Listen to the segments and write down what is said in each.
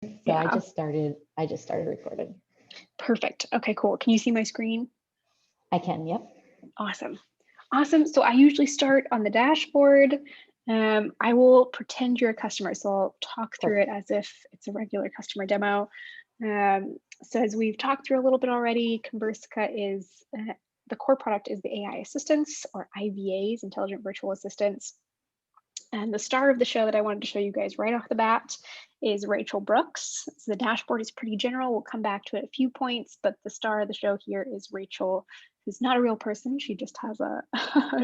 So Yeah. I just started recording. Perfect. Okay, cool. Can you see my screen? I can, yep. Awesome. Awesome. So I usually start on the dashboard. I will pretend you're a customer. So I'll talk through it as if it's a regular customer demo. So as we've talked through a little bit already, Conversica is the core product is the AI assistants, or IVAs, intelligent virtual assistants. And the star of the show that I wanted to show you guys right off the bat is Rachel Brooks. So the dashboard is pretty general. We'll come back to it a few points, but the star of the show here is Rachel, who's not a real person. She just has a,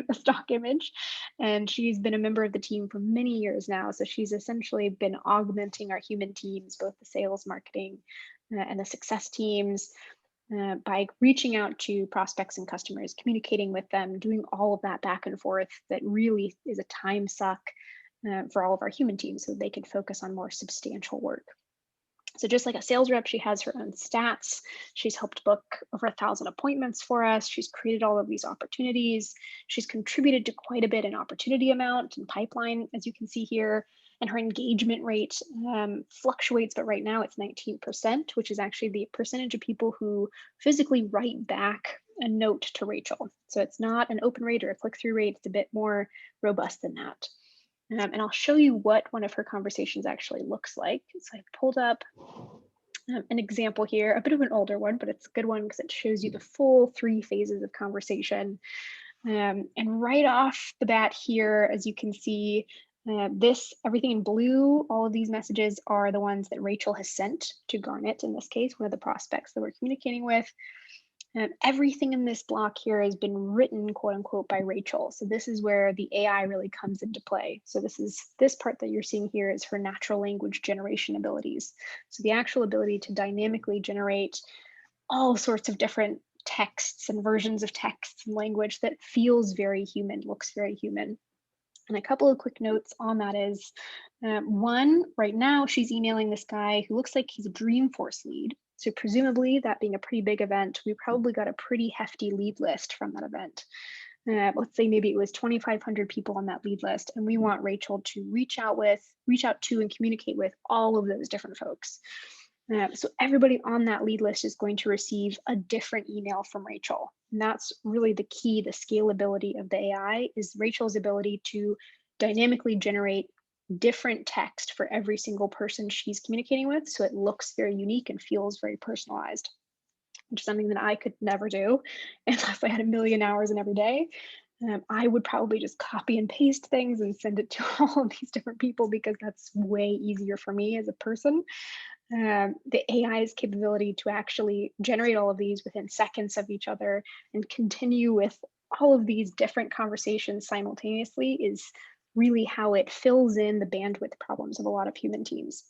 a stock image, and she's been a member of the team for many years now. So she's essentially been augmenting our human teams, both the sales, marketing, and the success teams, by reaching out to prospects and customers, communicating with them, doing all of that back and forth that really is a time suck for all of our human teams so they can focus on more substantial work. So just like a sales rep, she has her own stats. She's helped book over 1,000 appointments for us. She's created all of these opportunities. She's contributed to quite a bit in opportunity amount and pipeline, as you can see here. And her engagement rate fluctuates, but right now it's 19%, which is actually the percentage of people who physically write back a note to Rachel. So it's not an open rate or a click-through rate. It's a bit more robust than that. And I'll show you what one of her conversations actually looks like. So I pulled up an example here, a bit of an older one, but it's a good one because it shows you the full 3 phases of conversation. And right off the bat here, as you can see, everything in blue, all of these messages are the ones that Rachel has sent to Garnet, in this case, one of the prospects that we're communicating with. Everything in this block here has been written, quote unquote, by Rachel. So this is where the AI really comes into play. So this part that you're seeing here is her natural language generation abilities. So the actual ability to dynamically generate all sorts of different texts and versions of texts and language that feels very human, looks very human. And a couple of quick notes on that is, one, right now she's emailing this guy who looks like he's a Dreamforce lead. So presumably, that being a pretty big event, we probably got a pretty hefty lead list from that event. Let's say maybe it was 2,500 people on that lead list, and we want Rachel to reach out to and communicate with all of those different folks. So everybody on that lead list is going to receive a different email from Rachel. And that's really the key, the scalability of the AI is Rachel's ability to dynamically generate different text for every single person she's communicating with. So it looks very unique and feels very personalized, which is something that I could never do unless I had a million hours in every day. I would probably just copy and paste things and send it to all of these different people because that's way easier for me as a person. The AI's capability to actually generate all of these within seconds of each other and continue with all of these different conversations simultaneously is really how it fills in the bandwidth problems of a lot of human teams.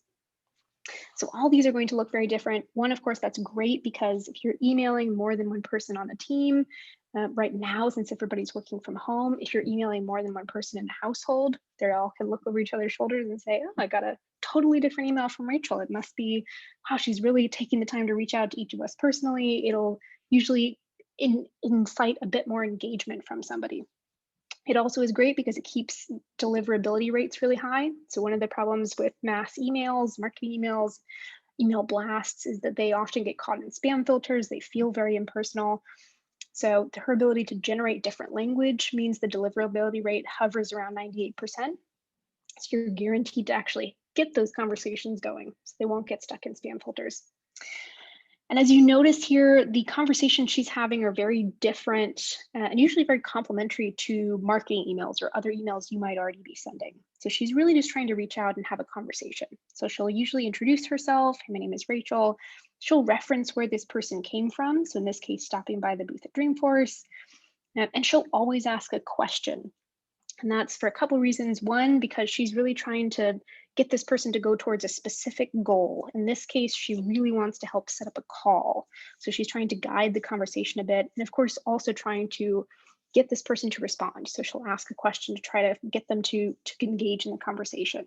So all these are going to look very different. One, of course, that's great because if you're emailing more than one person on the team, right now, since everybody's working from home, if you're emailing more than one person in the household, they all can look over each other's shoulders and say, oh, I got a totally different email from Rachel. It must be, wow, she's really taking the time to reach out to each of us personally. It'll usually incite a bit more engagement from somebody. It also is great because it keeps deliverability rates really high. So one of the problems with mass emails, marketing emails, email blasts is that they often get caught in spam filters. They feel very impersonal. So her ability to generate different language means the deliverability rate hovers around 98%. So you're guaranteed to actually get those conversations going. So they won't get stuck in spam filters. And as you notice here, the conversations she's having are very different and usually very complementary to marketing emails or other emails you might already be sending. So she's really just trying to reach out and have a conversation. So she'll usually introduce herself. Hey, my name is Rachel. She'll reference where this person came from. So in this case, stopping by the booth at Dreamforce. And she'll always ask a question. And that's for a couple reasons. One, because she's really trying to get this person to go towards a specific goal. In this case, she really wants to help set up a call. So she's trying to guide the conversation a bit. And of course, also trying to get this person to respond. So she'll ask a question to try to get them to engage in the conversation.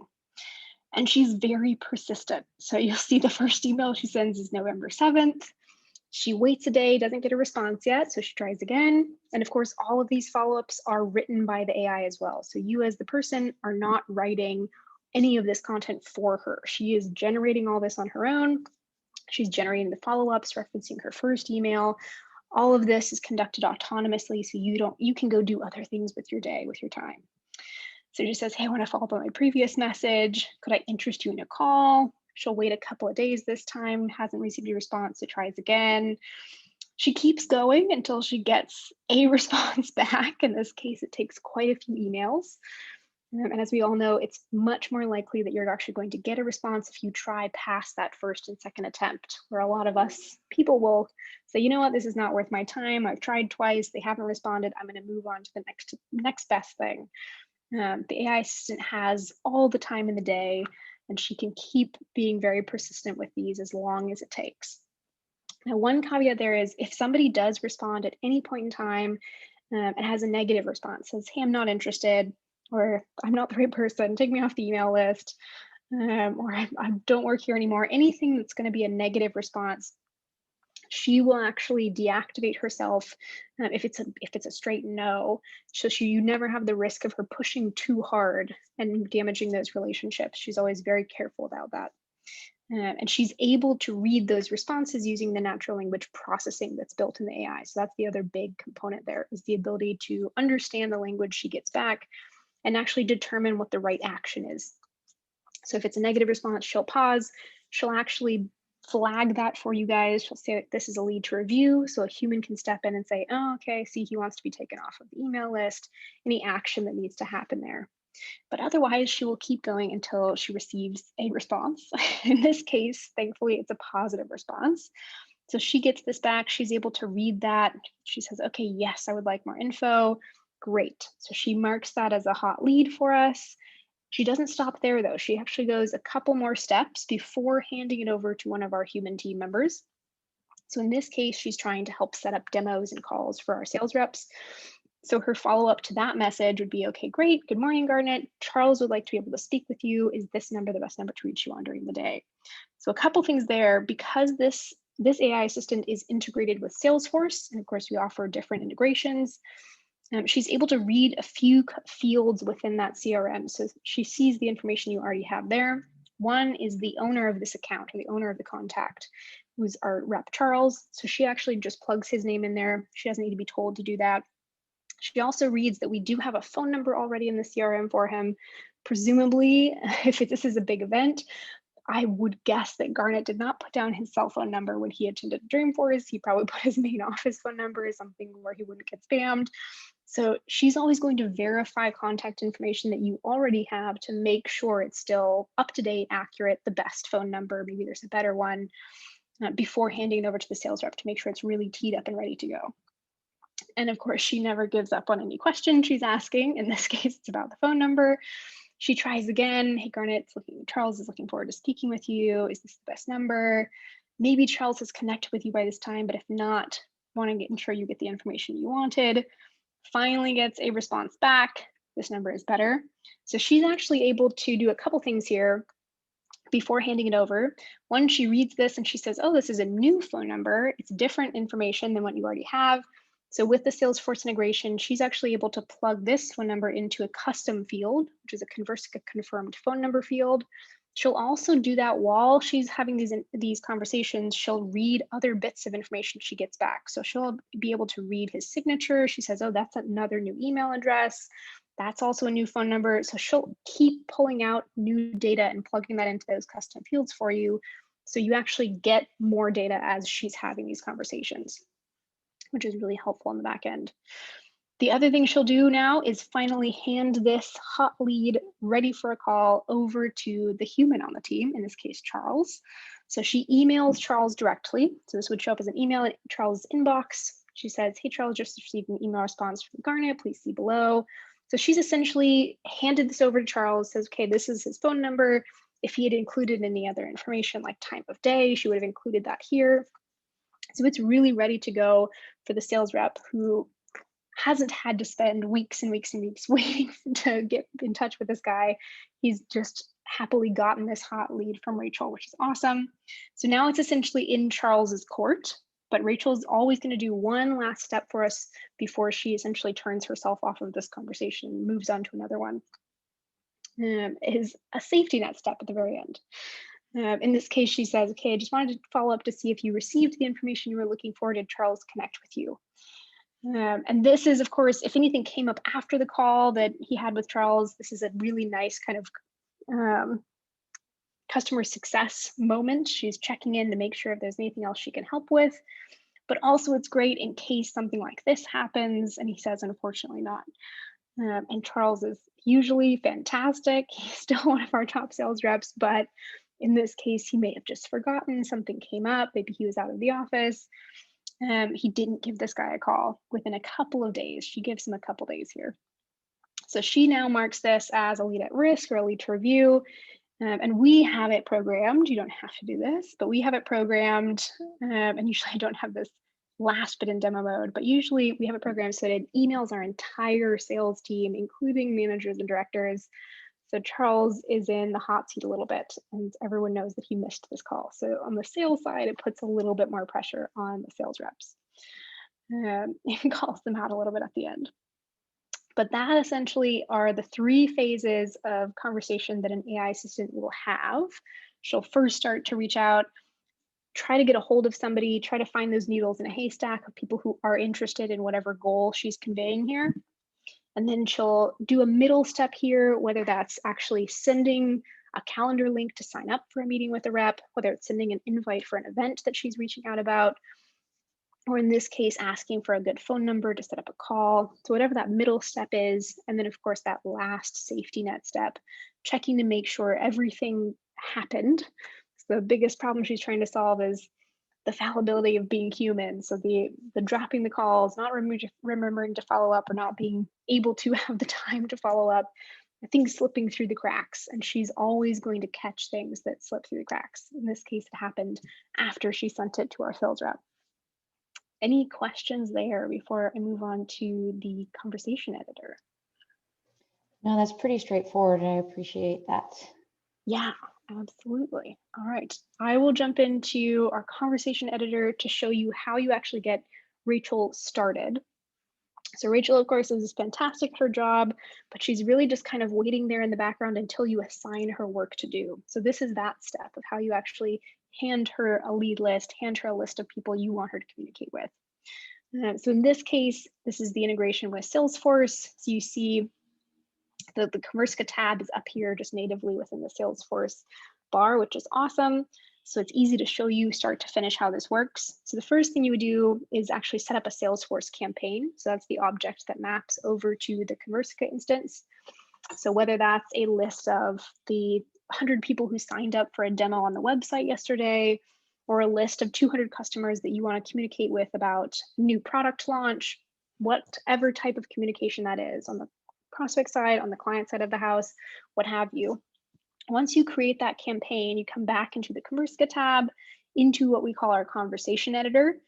And she's very persistent. So you'll see the first email she sends is November 7th. She waits a day, doesn't get a response yet, so she tries again. And of course, all of these follow-ups are written by the AI as well. So you as the person are not writing any of this content for her. She is generating all this on her own. She's generating the follow-ups, referencing her first email. All of this is conducted autonomously, so you can go do other things with your day, with your time. So she says, hey, I want to follow up on my previous message. Could I interest you in a call? She'll wait a couple of days this time, hasn't received a response, so tries again. She keeps going until she gets a response back. In this case, it takes quite a few emails. And as we all know, it's much more likely that you're actually going to get a response if you try past that first and second attempt, where a lot of us people will say, you know what, this is not worth my time. I've tried twice, they haven't responded. I'm going to move on to the next best thing. The AI assistant has all the time in the day, and she can keep being very persistent with these as long as it takes. Now, one caveat there is if somebody does respond at any point in time and has a negative response, says, hey, I'm not interested, or I'm not the right person, take me off the email list, or I don't work here anymore, anything that's going to be a negative response, she will actually deactivate herself if it's a straight no. So you never have the risk of her pushing too hard and damaging those relationships. She's always very careful about that. And she's able to read those responses using the natural language processing that's built in the AI. So that's the other big component there, is the ability to understand the language she gets back and actually determine what the right action is. So if it's a negative response, she'll pause. She'll actually flag that for you guys. She'll say this is a lead to review, so a human can step in and say, oh, okay, see, he wants to be taken off of the email list, any action that needs to happen there. But otherwise, she will keep going until she receives a response. In this case, thankfully, it's a positive response. So she gets this back. She's able to read that. She says, okay, yes, I would like more info. Great. So she marks that as a hot lead for us. She doesn't stop there, though. She actually goes a couple more steps before handing it over to one of our human team members. So in this case, she's trying to help set up demos and calls for our sales reps. So her follow-up to that message would be, okay, great. Good morning, Garnet. Charles would like to be able to speak with you. Is this number the best number to reach you on during the day? So a couple things there. Because this AI assistant is integrated with Salesforce, and of course we offer different integrations, she's able to read a few fields within that CRM. So she sees the information you already have there. One is the owner of this account, or the owner of the contact, who's our rep, Charles. So she actually just plugs his name in there. She doesn't need to be told to do that. She also reads that we do have a phone number already in the CRM for him. Presumably, if this is a big event, I would guess that Garnet did not put down his cell phone number when he attended Dreamforce. He probably put his main office phone number as something where he wouldn't get spammed. So she's always going to verify contact information that you already have to make sure it's still up to date, accurate, the best phone number, maybe there's a better one, before handing it over to the sales rep to make sure it's really teed up and ready to go. And of course, she never gives up on any question she's asking. In this case, it's about the phone number. She tries again. Hey, Garnet, Charles is looking forward to speaking with you. Is this the best number? Maybe Charles has connected with you by this time, but if not, want to ensure you get the information you wanted. Finally gets a response back. This number is better. So she's actually able to do a couple things here before handing it over. One, she reads this and she says, oh, this is a new phone number. It's different information than what you already have. So with the Salesforce integration, she's actually able to plug this phone number into a custom field, which is a confirmed phone number field. She'll also do that while she's having these conversations. She'll read other bits of information she gets back. So she'll be able to read his signature. She says, oh, that's another new email address. That's also a new phone number. So she'll keep pulling out new data and plugging that into those custom fields for you. So you actually get more data as she's having these conversations, which is really helpful on the back end. The other thing she'll do now is finally hand this hot lead ready for a call over to the human on the team, in this case, Charles. So she emails Charles directly. So this would show up as an email in Charles' inbox. She says, hey, Charles, just received an email response from Garnet, please see below. So she's essentially handed this over to Charles, says, okay, this is his phone number. If he had included any other information like time of day, she would have included that here. So it's really ready to go for the sales rep who hasn't had to spend weeks and weeks and weeks waiting to get in touch with this guy. He's just happily gotten this hot lead from Rachel, which is awesome. So now it's essentially in Charles's court, but Rachel's always going to do one last step for us before she essentially turns herself off of this conversation and moves on to another one. is a safety net step at the very end. In this case, she says, okay, I just wanted to follow up to see if you received the information you were looking for. Did Charles connect with you? And this is, of course, if anything came up after the call that he had with Charles, this is a really nice kind of customer success moment. She's checking in to make sure if there's anything else she can help with. But also it's great in case something like this happens. And he says, unfortunately not. And Charles is usually fantastic. He's still one of our top sales reps, but in this case, he may have just forgotten, something came up, maybe he was out of the office. He didn't give this guy a call within a couple of days. She gives him a couple days here. So she now marks this as a lead at risk or a lead to review. And we have it programmed. You don't have to do this, but we have it programmed. And usually I don't have this last bit in demo mode, but usually we have it programmed so that it emails our entire sales team, including managers and directors. So Charles is in the hot seat a little bit, and everyone knows that he missed this call. So on the sales side, it puts a little bit more pressure on the sales reps. It calls them out a little bit at the end. But that essentially are the 3 phases of conversation that an AI assistant will have. She'll first start to reach out, try to get a hold of somebody, try to find those needles in a haystack of people who are interested in whatever goal she's conveying here. And then she'll do a middle step here, whether that's actually sending a calendar link to sign up for a meeting with a rep, whether it's sending an invite for an event that she's reaching out about, or in this case, asking for a good phone number to set up a call. So whatever that middle step is, and then of course that last safety net step, checking to make sure everything happened. So the biggest problem she's trying to solve is the fallibility of being human. So the dropping the calls, not remembering to follow up, or not being able to have the time to follow up, things slipping through the cracks. And she's always going to catch things that slip through the cracks. In this case, it happened after she sent it to our sales rep. Any questions there before I move on to the conversation editor? No, that's pretty straightforward. I appreciate that. Yeah, absolutely. All right, I will jump into our conversation editor to show you how you actually get Rachel started. So Rachel, of course, is fantastic at her job, but she's really just kind of waiting there in the background until you assign her work to do. So this is that step of how you actually hand her a lead list, hand her a list of people you want her to communicate with. So in this case, this is the integration with Salesforce. So you see the Conversica tab is up here just natively within the Salesforce bar, which is awesome. So it's easy to show you start to finish how this works. So the first thing you would do is actually set up a Salesforce campaign. So that's the object that maps over to the Conversica instance. So whether that's a list of the 100 people who signed up for a demo on the website yesterday, or a list of 200 customers that you want to communicate with about new product launch, whatever type of communication that is on the prospect side, on the client side of the house, what have you. Once you create that campaign, you come back into the Conversica tab, into what we call our conversation editor.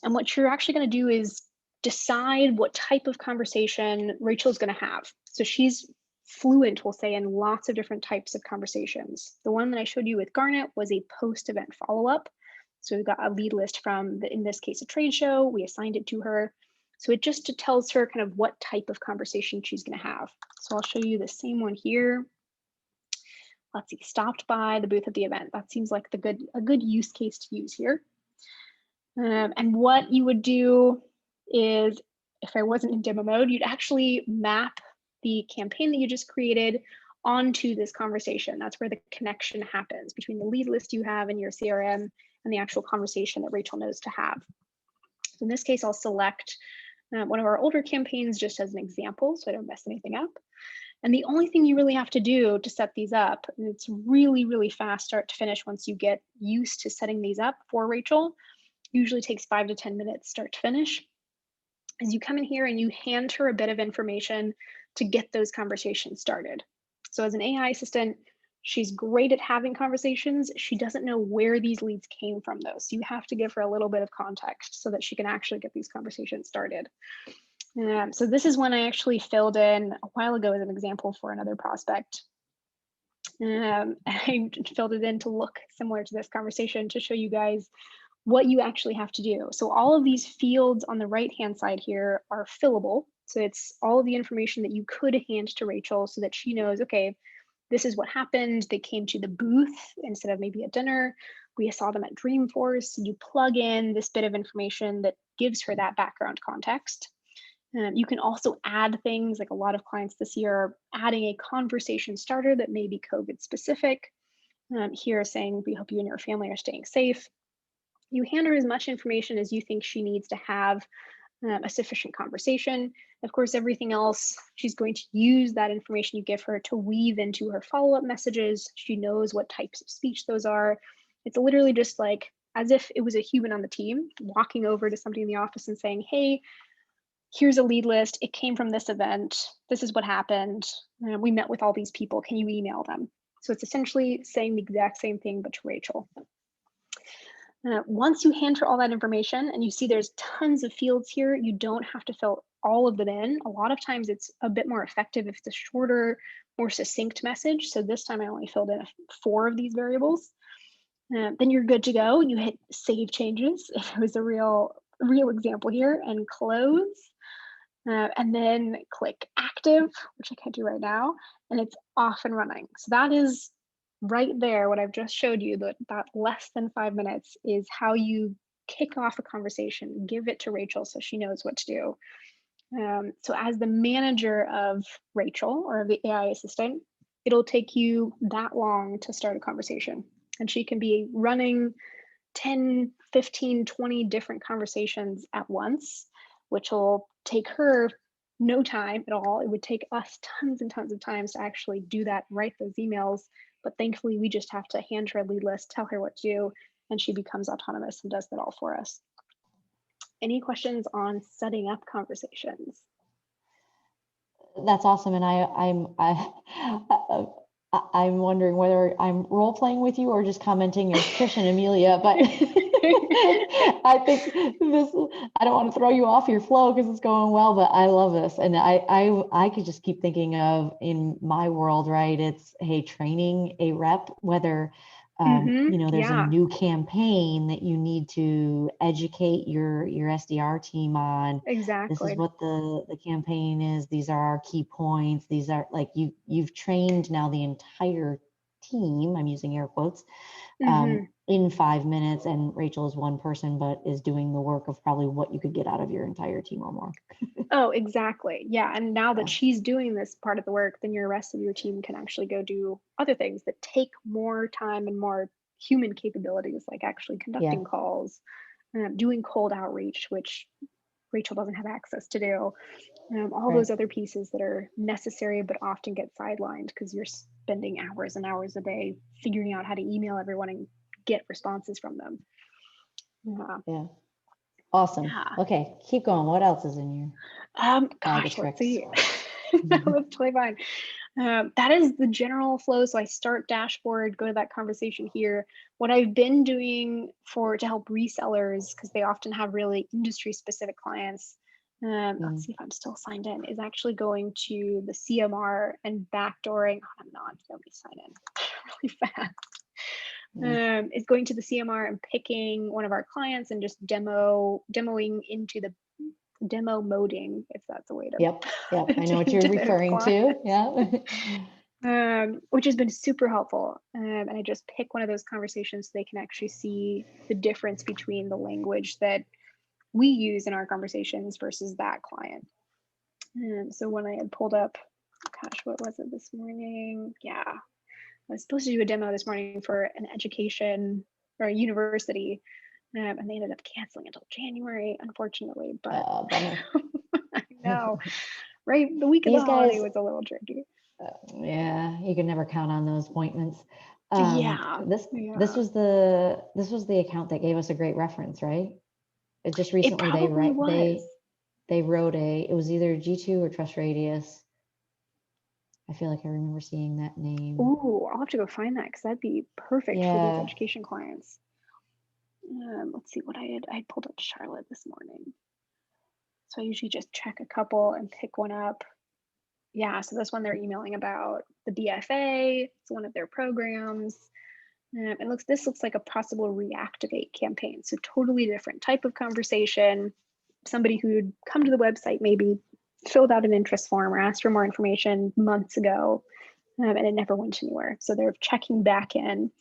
And what you're actually going to do is decide what type of conversation Rachel's going to have. So she's fluent, we'll say, in lots of different types of conversations. The one that I showed you with Garnet was a post-event follow-up. So we've got a lead list from, in this case, a trade show. We assigned it to her. So it just tells her kind of what type of conversation she's going to have. So I'll show you the same one here. Let's see, stopped by the booth at the event. That seems like a good use case to use here. And what you would do is, if I wasn't in demo mode, you'd actually map the campaign that you just created onto this conversation. That's where the connection happens between the lead list you have in your CRM and the actual conversation that Rachel knows to have. So in this case, I'll select one of our older campaigns just as an example, so I don't mess anything up. And the only thing you really have to do to set these up, and it's really, really fast start to finish once you get used to setting these up for Rachel, usually takes 5 to 10 minutes start to finish, is you come in here and you hand her a bit of information to get those conversations started. So as an AI assistant, she's great at having conversations. She doesn't know where these leads came from though. So you have to give her a little bit of context so that she can actually get these conversations started. So this is one I actually filled in a while ago as an example for another prospect. I filled it in to look similar to this conversation to show you guys what you actually have to do. So all of these fields on the right-hand side here are fillable. So it's all of the information that you could hand to Rachel so that she knows, okay, this is what happened. They came to the booth instead of maybe a dinner. We saw them at Dreamforce. You plug in this bit of information that gives her that background context. You can also add things, like a lot of clients this year are adding a conversation starter that may be COVID specific. Here saying, we hope you and your family are staying safe. You hand her as much information as you think she needs to have a sufficient conversation. Of course, everything else, she's going to use that information you give her to weave into her follow-up messages. She knows what types of speech those are. It's literally just like as if it was a human on the team walking over to somebody in the office and saying, hey, here's a lead list. It came from this event. This is what happened. We met with all these people. Can you email them? So it's essentially saying the exact same thing, but to Rachel. Once you hand her all that information and you see there's tons of fields here, you don't have to fill all of them in. A lot of times it's a bit more effective if it's a shorter, more succinct message. So this time I only filled in 4 of these variables. Then you're good to go. You hit save changes if it was a real example here, and close. And then click active, which I can't do right now, and it's off and running. So that is right there, what I've just showed you, that less than 5 minutes is how you kick off a conversation, give it to Rachel so she knows what to do. So as the manager of Rachel or the AI assistant, it'll take you that long to start a conversation. And she can be running 10, 15, 20 different conversations at once, which will take her no time at all. It would take us tons and tons of times to actually do that, write those emails. But thankfully, we just have to hand her a lead list, tell her what to do, and she becomes autonomous and does that all for us. Any questions on setting up conversations? That's awesome. And I'm wondering whether I'm role playing with you or just commenting as Trish and Amelia, but I think I don't want to throw you off your flow because it's going well, but I love this. And I could just keep thinking of, in my world, right? It's, hey, training a rep, whether there's a new campaign that you need to educate your SDR team on. Exactly. This is what the campaign is. These are our key points. These are, like, you've trained now the entire team, I'm using air quotes, in 5 minutes, and Rachel is one person, but is doing the work of probably what you could get out of your entire team or more. Oh, exactly. Yeah. And now that she's doing this part of the work, then your rest of your team can actually go do other things that take more time and more human capabilities, like actually conducting calls, doing cold outreach, which Rachel doesn't have access to do. All those other pieces that are necessary but often get sidelined because you're spending hours and hours a day figuring out how to email everyone and get responses from them. Yeah. Awesome. Okay, keep going. What else is in your gosh, let's see. No, that's totally fine. That is the general flow. So I start dashboard, go to that conversation here. What I've been doing to help resellers, because they often have really industry specific clients, let's see if I'm still signed in, is actually going to the CMR and backdooring. Oh, I'm not. Let me sign in really fast. Is going to the CMR and picking one of our clients and just demoing into the demo moding, if that's a way to. Yep. I know what you're referring to. Yeah. Which has been super helpful. And I just pick one of those conversations so they can actually see the difference between the language that we use in our conversations versus that client. So when I had pulled up, gosh, what was it this morning? Yeah. I was supposed to do a demo this morning for an education or a university, and they ended up canceling until January, unfortunately. But I know, right? The week of the holiday was a little tricky. Yeah, you can never count on those appointments. This was the account that gave us a great reference, right? It just recently they wrote it was either G2 or Trust Radius. I feel like I remember seeing that name. Ooh, I'll have to go find that because that'd be perfect for these education clients. Let's see what I pulled up Charlotte this morning. So I usually just check a couple and pick one up. Yeah, so this one they're emailing about the BFA. It's one of their programs. This looks like a possible reactivate campaign. So totally different type of conversation. Somebody who'd come to the website, maybe filled out an interest form or asked for more information months ago, and it never went anywhere. So they're checking back in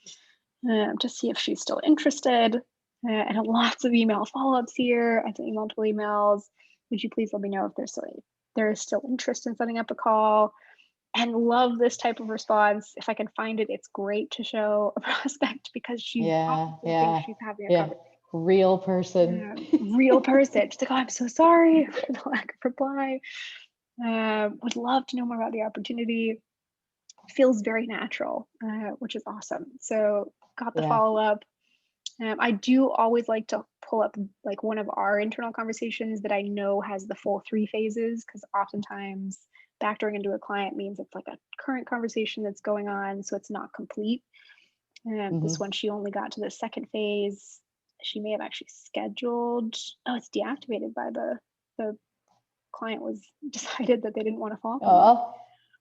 to see if she's still interested. And lots of email follow-ups here. I sent you multiple emails. Would you please let me know if there is still interest in setting up a call? And love this type of response. If I can find it, it's great to show a prospect because she obviously thinks she's having a conversation. Real person. Real person. She's like, oh, I'm so sorry for the lack of reply. Would love to know more about the opportunity. Feels very natural, which is awesome. So got the follow-up. I do always like to pull up like one of our internal conversations that I know has the full 3 phases, because oftentimes backdooring into a client means it's like a current conversation that's going on, so it's not complete. This one, she only got to the 2nd phase. She may have actually scheduled. Oh, it's deactivated by the client was decided that they didn't want to follow up,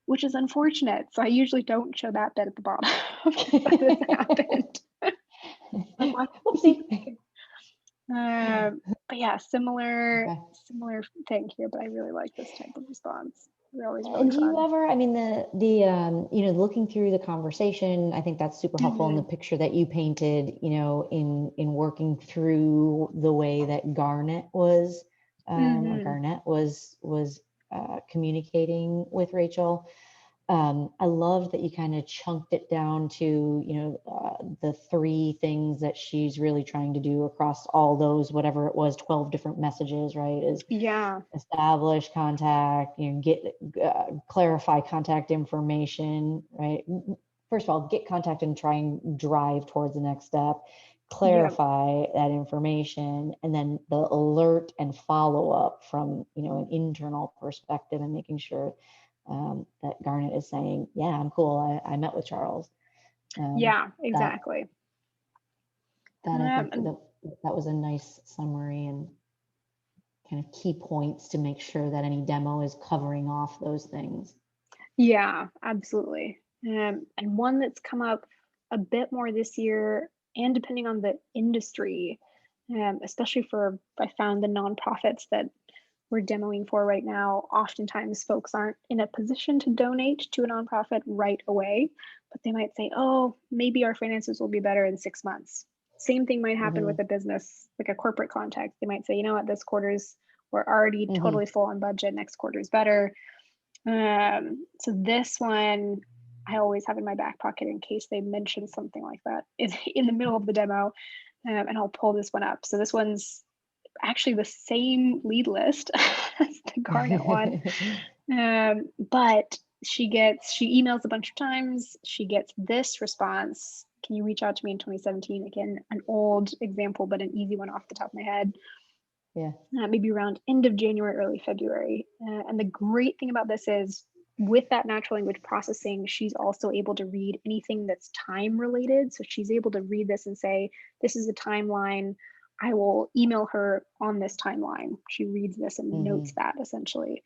which is unfortunate. So I usually don't show that bit at the bottom. But this happened. Whoopsie. But yeah, similar thing here, but I really like this type of response. They're always really And do you fun. ever, I mean, looking through the conversation, I think that's super helpful in the picture that you painted, in working through the way that Garnet was communicating with Rachel. I loved that you kind of chunked it down to, the 3 things that she's really trying to do across all those, whatever it was, 12 different messages, right? Establish contact, clarify contact information, right? First of all, get contact and try and drive towards the next step, clarify that information, and then the alert and follow up from, an internal perspective, and making sure that Garnet is saying, yeah, I'm cool. I met with Charles. Exactly. I think that was a nice summary and kind of key points to make sure that any demo is covering off those things. Yeah, absolutely. And one that's come up a bit more this year, and depending on the industry, especially I found the nonprofits that we're demoing for right now, oftentimes folks aren't in a position to donate to a nonprofit right away, but they might say, oh, maybe our finances will be better in 6 months. Same thing might happen with a business, like a corporate context. They might say, you know what, this quarter's, we're already totally full on budget, next quarter's better. So this one I always have in my back pocket in case they mention something like that in the middle of the demo, and I'll pull this one up. So this one's actually the same lead list as the Garnet one, but she emails a bunch of times. She gets this response: can you reach out to me in 2017? Again, an old example, but an easy one off the top of my head. Maybe around end of January, early February. And the great thing about this is, with that natural language processing, she's also able to read anything that's time related. So she's able to read this and say, this is a timeline. I will email her on this timeline. She reads this and notes that essentially.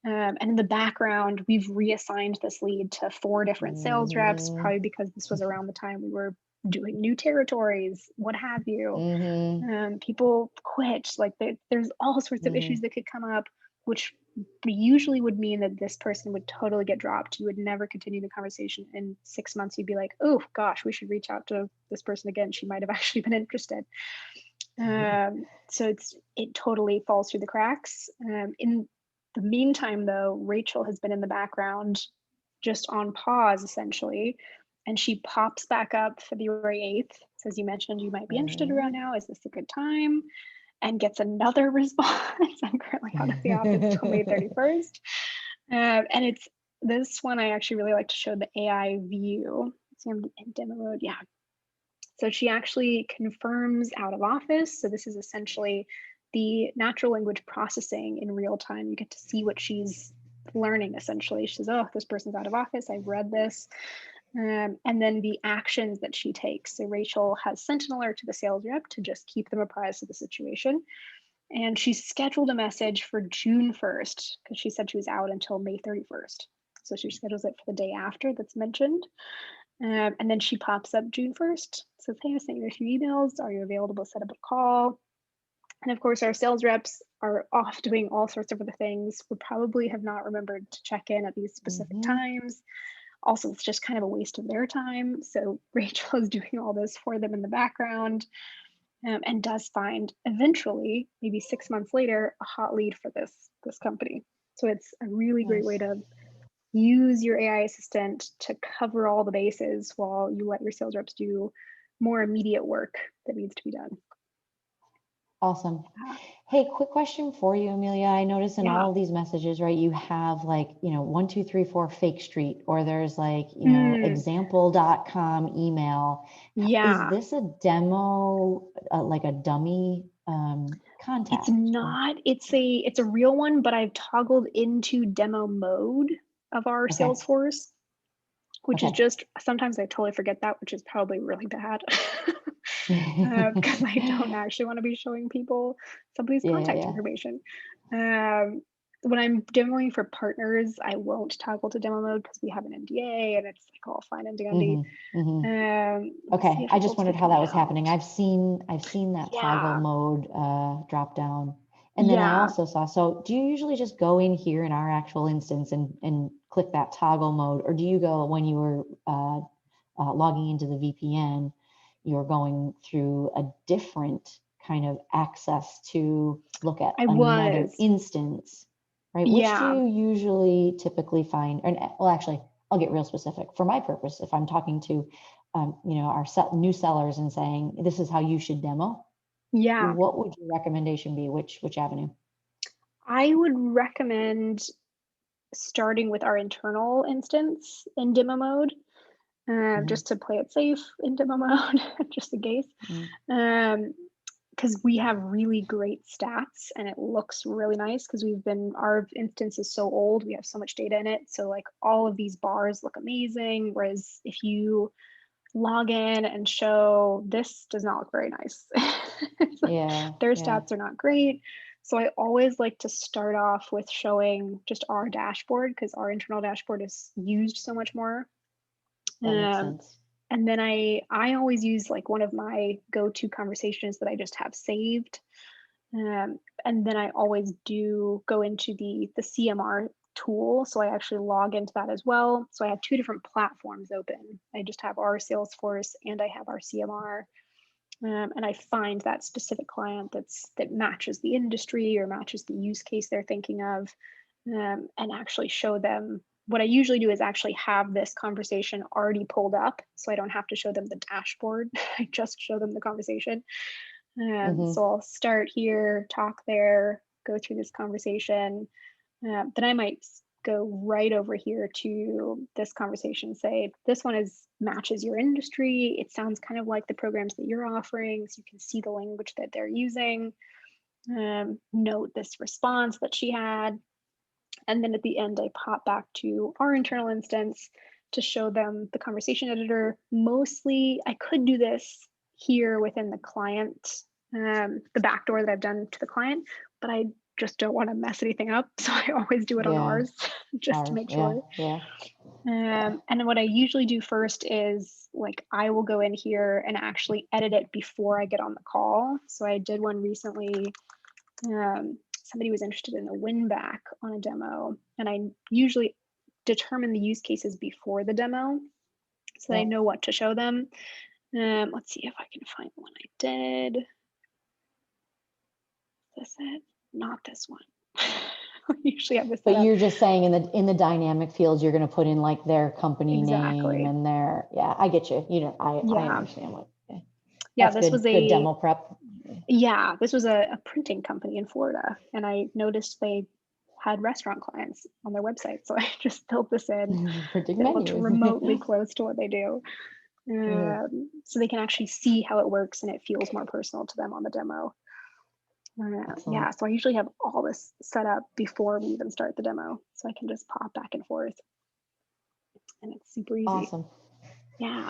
And in the background, we've reassigned this lead to 4 different sales reps, probably because this was around the time we were doing new territories, what have you. People quit, like there's all sorts of issues that could come up, which usually would mean that this person would totally get dropped. You would never continue the conversation. In 6 months, you'd be like, oh gosh, we should reach out to this person again. She might have actually been interested. So it totally falls through the cracks. In the meantime, though, Rachel has been in the background, just on pause essentially, and she pops back up February 8th. So as you mentioned, you might be interested around now. Is this a good time? And gets another response. I'm currently out of the office till May 31st. And it's this one I actually really like to show the AI view. See, I'm in demo mode. Yeah. So she actually confirms out of office. So this is essentially the natural language processing in real time. You get to see what she's learning essentially. She says, oh, this person's out of office. I've read this. And then the actions that she takes. So Rachel has sent an alert to the sales rep to just keep them apprised of the situation. And she scheduled a message for June 1st because she said she was out until May 31st. So she schedules it for the day after that's mentioned. And then she pops up June 1st. So hey, I sent you a few emails. Are you available to set up a call? And of course, our sales reps are off doing all sorts of other things. Would probably have not remembered to check in at these specific times. Also, it's just kind of a waste of their time. So Rachel is doing all this for them in the background, and does find eventually, maybe 6 months later, a hot lead for this company. So it's a really great way Nice. to use your AI assistant to cover all the bases while you let your sales reps do more immediate work that needs to be done. Awesome. Hey, quick question for you, Amelia. I notice in Yeah. all of these messages, right, you have like, 1, 2, 3, 4 Fake Street, or there's like, example.com email. Is Yeah. this a demo, like a dummy contact? It's not, it's a real one, but I've toggled into demo mode of our Okay. Salesforce, which is Okay. just, sometimes I totally forget that, which is probably really bad. Because I don't actually want to be showing people somebody's contact Yeah. information. Um, when I'm demoing for partners, I won't toggle to demo mode because we have an NDA and it's like all fine and dandy. Let me see Okay. if I it just will wondered take how me that was out. happening. I've seen that toggle Yeah, mode drop down. And then I yeah. also saw, so do you usually just go in here in our actual instance and click that toggle mode, or do you go when you were logging into the VPN, you're going through a different kind of access to look at I another was. instance, right? Which do Yeah, you usually typically find? And well, actually, I'll get real specific. For my purpose, if I'm talking to, our new sellers and saying, this is how you should demo, yeah. what would your recommendation be? Which avenue? I would recommend starting with our internal instance in demo mode, Mhm. just to play it safe in demo mode, just in case. Mhm. Um, because we have really great stats and it looks really nice because our instance is so old, we have so much data in it. So like all of these bars look amazing. Whereas if you log in and show, this does not look very nice. It's like Yeah, their yeah, stats are not great. So I always like to start off with showing just our dashboard because our internal dashboard is used so much more. that makes Um, sense. and then I always use like one of my go-to conversations that I just have saved. And then I always do go into the CMR tool. So I actually log into that as well. So I have two different platforms open. I just have our Salesforce and I have our CMR. And I find that specific client that matches the industry or matches the use case they're thinking of, and actually show them. What I usually do is actually have this conversation already pulled up, so I don't have to show them the dashboard. I just show them the conversation. Hmm. So I'll start here, talk there, go through this conversation. Then I might go right over here to this conversation, say, this one matches your industry. It sounds kind of like the programs that you're offering. So you can see the language that they're using. Note this response that she had. And then at the end, I pop back to our internal instance to show them the conversation editor. Mostly, I could do this here within the client, the backdoor that I've done to the client, but I just don't want to mess anything up. So I always do it on Yeah, ours just to ours. make Yeah, sure. yeah. And then what I usually do first is like I will go in here and actually edit it before I get on the call. So I did one recently. Somebody was interested in a win back on a demo, and I usually determine the use cases before the demo so that I Yeah. know what to show them. Let's see if I can find the one I did. Is this it? Not this one. I usually have this set But up. you're just saying in the dynamic fields, you're going to put in like their company name Exactly. and their, yeah, I get you. You know, I Yeah. understand what, yeah. Yeah, That's this was good demo prep. a printing company in Florida, and I noticed they had restaurant clients on their website. So I just built this in Printing that looked menus. remotely close to what they do. Mhm. So they can actually see how it works and it feels more personal to them on the demo. Excellent. Yeah, so I usually have all this set up before we even start the demo, so I can just pop back and forth, and it's super easy. Awesome. Yeah.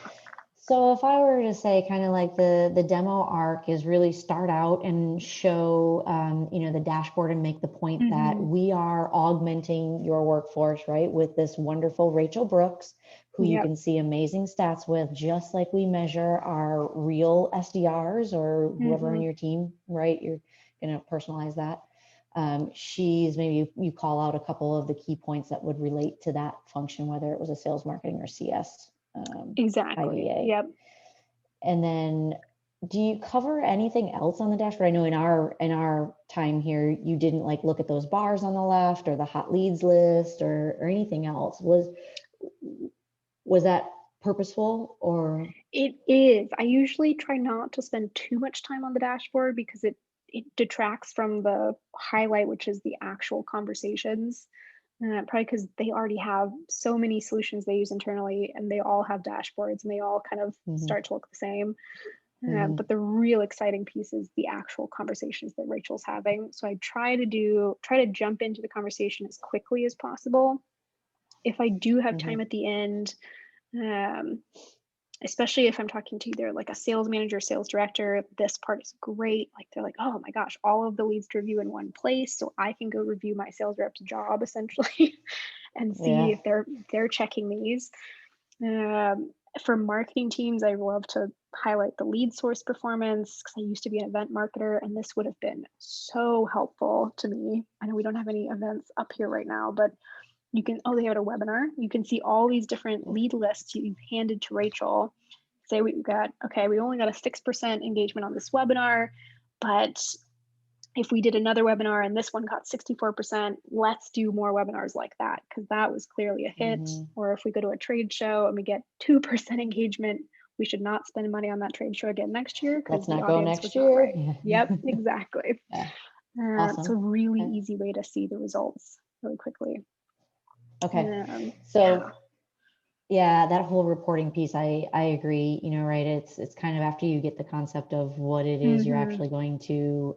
So if I were to say kind of like the demo arc is really start out and show the dashboard and make the point that Hmm. we are augmenting your workforce, right, with this wonderful Rachel Brooks, who you Yep. can see amazing stats with, just like we measure our real SDRs or whoever Hmm. in your team, right? You're going to personalize that. she's maybe you call out a couple of the key points that would relate to that function, whether it was a sales, marketing, or CS Exactly. IVA. Yep. And then do you cover anything else on the dashboard? I know in our time here, you didn't like look at those bars on the left or the hot leads list or anything else. Was that purposeful or? It is. I usually try not to spend too much time on the dashboard because it detracts from the highlight, which is the actual conversations. Probably because they already have so many solutions they use internally, and they all have dashboards, and they all kind of start to look the same. But the real exciting piece is the actual conversations that Rachel's having. So I try to jump into the conversation as quickly as possible. If I do have time at the end, especially if I'm talking to either like a sales manager, sales director, this part is great. Like they're like, oh my gosh, all of the leads to review in one place. So I can go review my sales rep's job essentially and see if they're checking these. For marketing teams, I love to highlight the lead source performance because I used to be an event marketer, and this would have been so helpful to me. I know we don't have any events up here right now, but you can, they have a webinar. You can see all these different lead lists you've handed to Rachel. Say we only got a 6% engagement on this webinar, but if we did another webinar and this one got 64%, let's do more webinars like that because that was clearly a hit. Or if we go to a trade show and we get 2% engagement, we should not spend money on that trade show again next year because the audience was not right. Yep, exactly. Awesome. So really easy way to see the results really quickly. Okay. So yeah, that whole reporting piece, I agree, right? It's kind of after you get the concept of what it is you're actually going to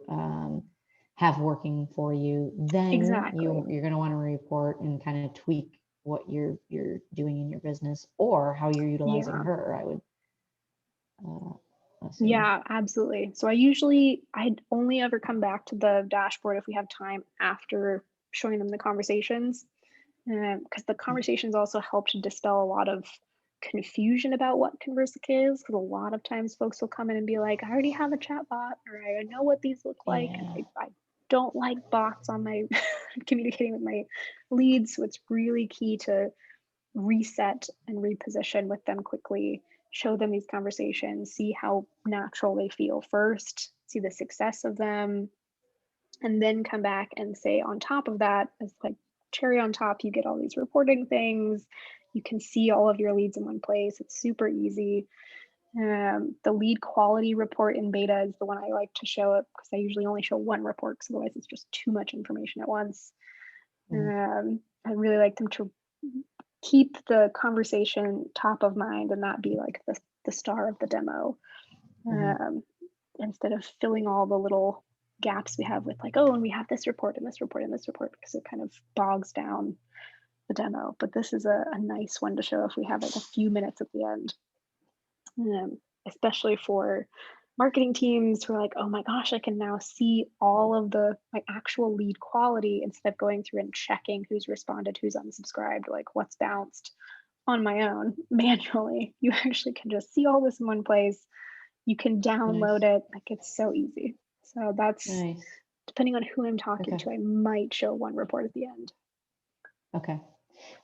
have working for you, then you're going to want to report and kind of tweak what you're doing in your business or how you're utilizing her, I would assume. Yeah, absolutely. So I'd only ever come back to the dashboard if we have time after showing them the conversations. Because the conversations also help to dispel a lot of confusion about what Conversica is. Because a lot of times folks will come in and be like, I already have a chat bot, or I know what these look like. And I don't like bots on my communicating with my leads. So it's really key to reset and reposition with them quickly, show them these conversations, see how natural they feel first, see the success of them, and then come back and say on top of that, as like cherry on top, you get all these reporting things. You can see all of your leads in one place. It's super easy. The lead quality report in beta is the one I like to show it because I usually only show one report because otherwise it's just too much information at once. I really like them to keep the conversation top of mind and not be like the star of the demo. Instead of filling all the little gaps we have with like, and we have this report and this report and this report, because it kind of bogs down the demo. But this is a nice one to show if we have like a few minutes at the end, especially for marketing teams who are like, oh my gosh, I can now see all of my actual lead quality instead of going through and checking who's responded, who's unsubscribed, like what's bounced on my own manually. You actually can just see all this in one place. You can download it. Like it's so easy. So that's depending on who I'm talking to, I might show one report at the end. Okay.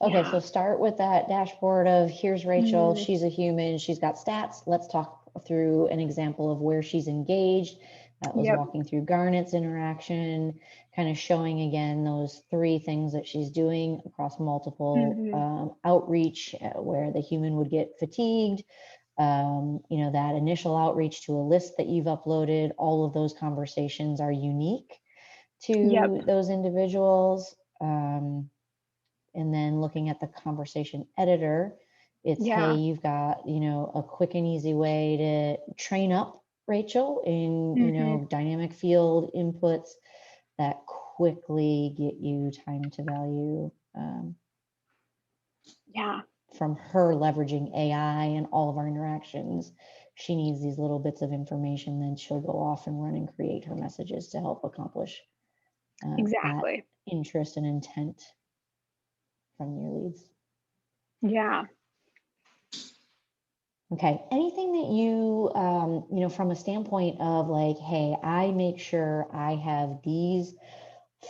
So start with that dashboard of here's Rachel. She's a human. She's got stats. Let's talk through an example of where she's engaged. That was walking through Garnet's interaction, kind of showing again those 3 things that she's doing across multiple outreach where the human would get fatigued. That initial outreach to a list that you've uploaded, all of those conversations are unique to those individuals. And then looking at the conversation editor, it's, hey, you've got, a quick and easy way to train up Rachel in, dynamic field inputs that quickly get you time to value. From her leveraging AI and all of our interactions, she needs these little bits of information, then she'll go off and run and create her messages to help accomplish that interest and intent from your leads. Okay. Anything that you, from a standpoint of like, hey, I make sure I have these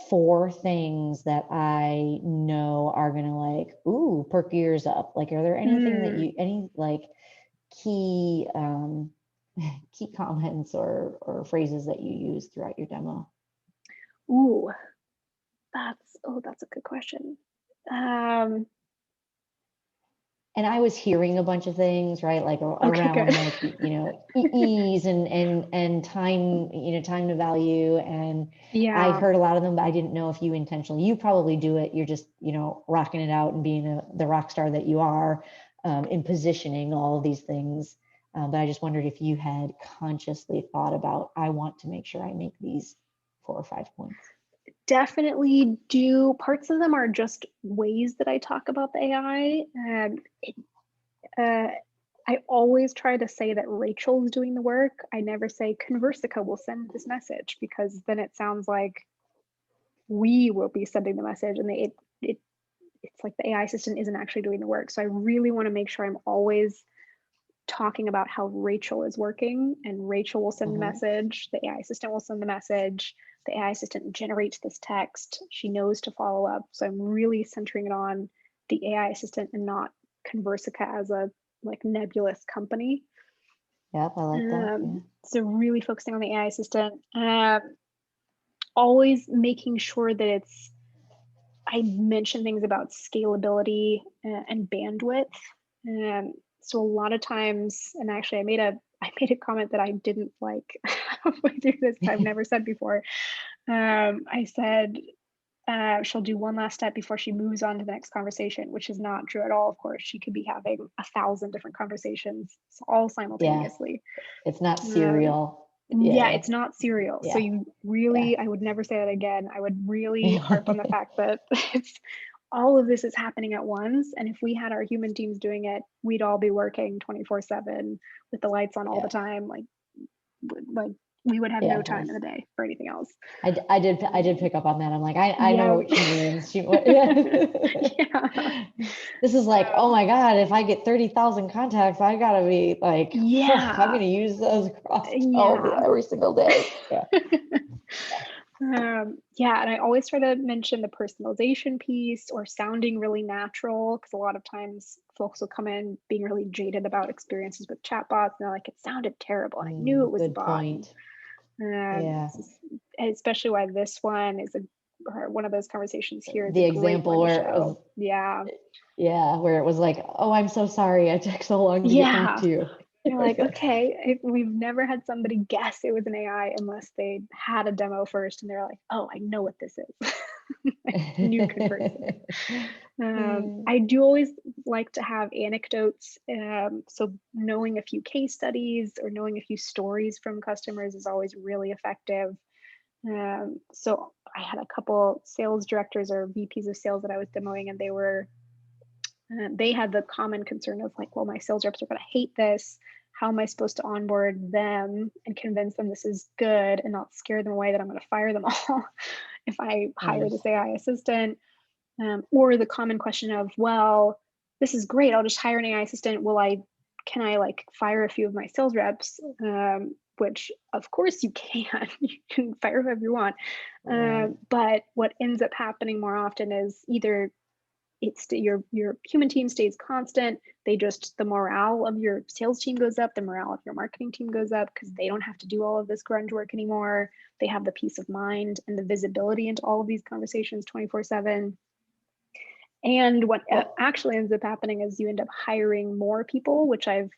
4 things that I know are going to like, ooh, perk your ears up? Like, are there anything that any like key, key comments or phrases that you use throughout your demo? Ooh, that's a good question. And I was hearing a bunch of things, right? Like Okay, around good. like, ease and time, time to value. And I Yeah. heard a lot of them, but I didn't know if you intentionally, you probably do it. You're just, rocking it out and being the rock star that you are, in positioning all of these things. But I just wondered if you had consciously thought about, I want to make sure I make these 4 or 5 points. Definitely do. Parts of them are just ways that I talk about the AI. I always try to say that Rachel's doing the work. I never say Conversica will send this message, because then it sounds like we will be sending the message, and it's like the AI assistant isn't actually doing the work. So I really want to make sure I'm always talking about how Rachel is working, and Rachel will send the message, the AI assistant will send the message, the AI assistant generates this text, she knows to follow up. So I'm really centering it on the AI assistant and not Conversica as a like nebulous company. Yep, I like that. Yeah. So really focusing on the AI assistant, always making sure that I mention things about scalability and bandwidth. So a lot of times, and actually I made a comment that I didn't like halfway through this, I've never said before. I said she'll do one last step before she moves on to the next conversation, which is not true at all. Of course, she could be having 1,000 different conversations all simultaneously. It's not serial. Yeah, it's not serial. So Yeah. you really, I would never say that again. I would really harp on the fact that it's all of this is happening at once. And if we had our human teams doing it, we'd all be working 24/7 with the lights on all the time. Like we would have no time in the day for anything else. I did pick up on that. I'm like, I Yeah. know what she means. Yeah. This is like, oh my God, if I get 30,000 contacts, I gotta be like, Yeah. I'm gonna use those across Yeah. every single day. Yeah. Yeah, and I always try to mention the personalization piece or sounding really natural, because a lot of times folks will come in being really jaded about experiences with chatbots, and they're like, it sounded terrible, and I knew it was a Good bot. point. And Yeah. especially why this one is one of those conversations here is The a great example one to where it was, show. Yeah. where it was like, oh, I'm so sorry. I took so long to get back Yeah. to you. You're like, okay, we've never had somebody guess it was an AI unless they had a demo first and they're like, oh, I know what this is. I knew Conversica. I do always like to have anecdotes. So knowing a few case studies or knowing a few stories from customers is always really effective. So I had a couple sales directors or VPs of sales that I was demoing, and they had the common concern of like, well, my sales reps are going to hate this. How am I supposed to onboard them and convince them this is good and not scare them away that I'm going to fire them all if I hire this AI assistant? Or the common question of, well, this is great, I'll just hire an AI assistant. Can I like fire a few of my sales reps? Which of course you can. You can fire whoever you want. But what ends up happening more often is either your human team stays constant, the morale of your sales team goes up, the morale of your marketing team goes up, because they don't have to do all of this grunge work anymore. They have the peace of mind and the visibility into all of these conversations 24/7. And what actually ends up happening is you end up hiring more people, which I've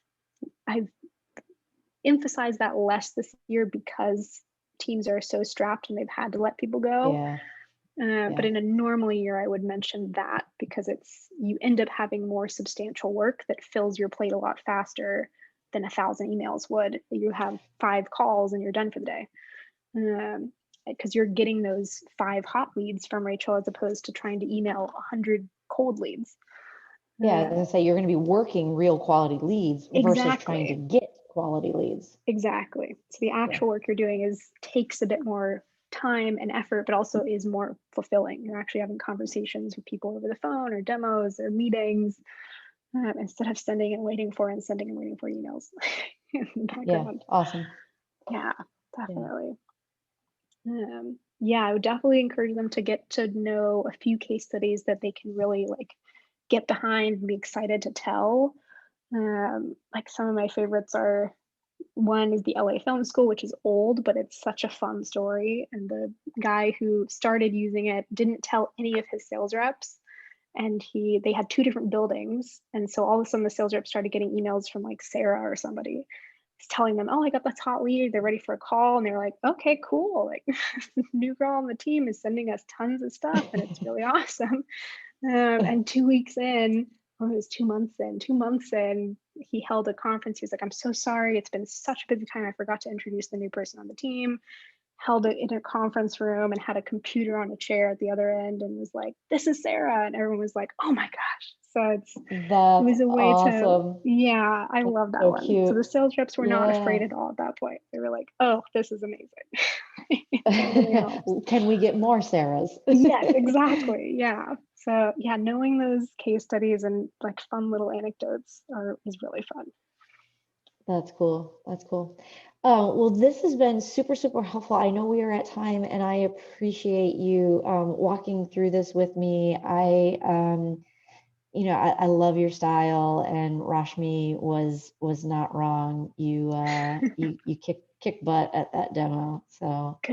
emphasized that less this year because teams are so strapped and they've had to let people go. But in a normal year, I would mention that, because you end up having more substantial work that fills your plate a lot faster than 1,000 emails would. You have 5 calls and you're done for the day, because you're getting those 5 hot leads from Rachel as opposed to trying to email 100 cold leads. Yeah, as I say, you're going to be working real quality leads versus trying to Exactly. get quality leads. Exactly. So the actual work you're doing takes a bit more time and effort, but also is more fulfilling. You're actually having conversations with people over the phone or demos or meetings, instead of sending and waiting for emails in the background. Awesome. Yeah, definitely. Yeah, I would definitely encourage them to get to know a few case studies that they can really like get behind and be excited to tell. Like some of my favorites are, one is the LA Film School, which is old, but it's such a fun story. And the guy who started using it didn't tell any of his sales reps. And they had two different buildings. And so all of a sudden the sales reps started getting emails from like Sarah or somebody telling them, oh, I got this hot lead. They're ready for a call. And they're like, okay, cool. Like this new girl on the team is sending us tons of stuff and it's really awesome. And 2 weeks in, or it was 2 months in, 2 months in, he held a conference. He was like, I'm so sorry. It's been such a busy time. I forgot to introduce the new person on the team. Held it in a conference room and had a computer on a chair at the other end and was like, this is Sarah. And everyone was like, oh my gosh. So it That's was a way to, awesome. yeah, I That's love that so one. So cute. the sales reps were not afraid Yeah. at all at that point. They were like, oh, this is amazing. It really helps. Can we get more Sarahs? Yes, exactly. Yeah. So yeah, knowing those case studies and like fun little anecdotes is really fun. That's cool. That's cool. Well, this has been super, super helpful. I know we are at time, and I appreciate you walking through this with me. I love your style, and Rashmi was not wrong. You kick butt at that demo. So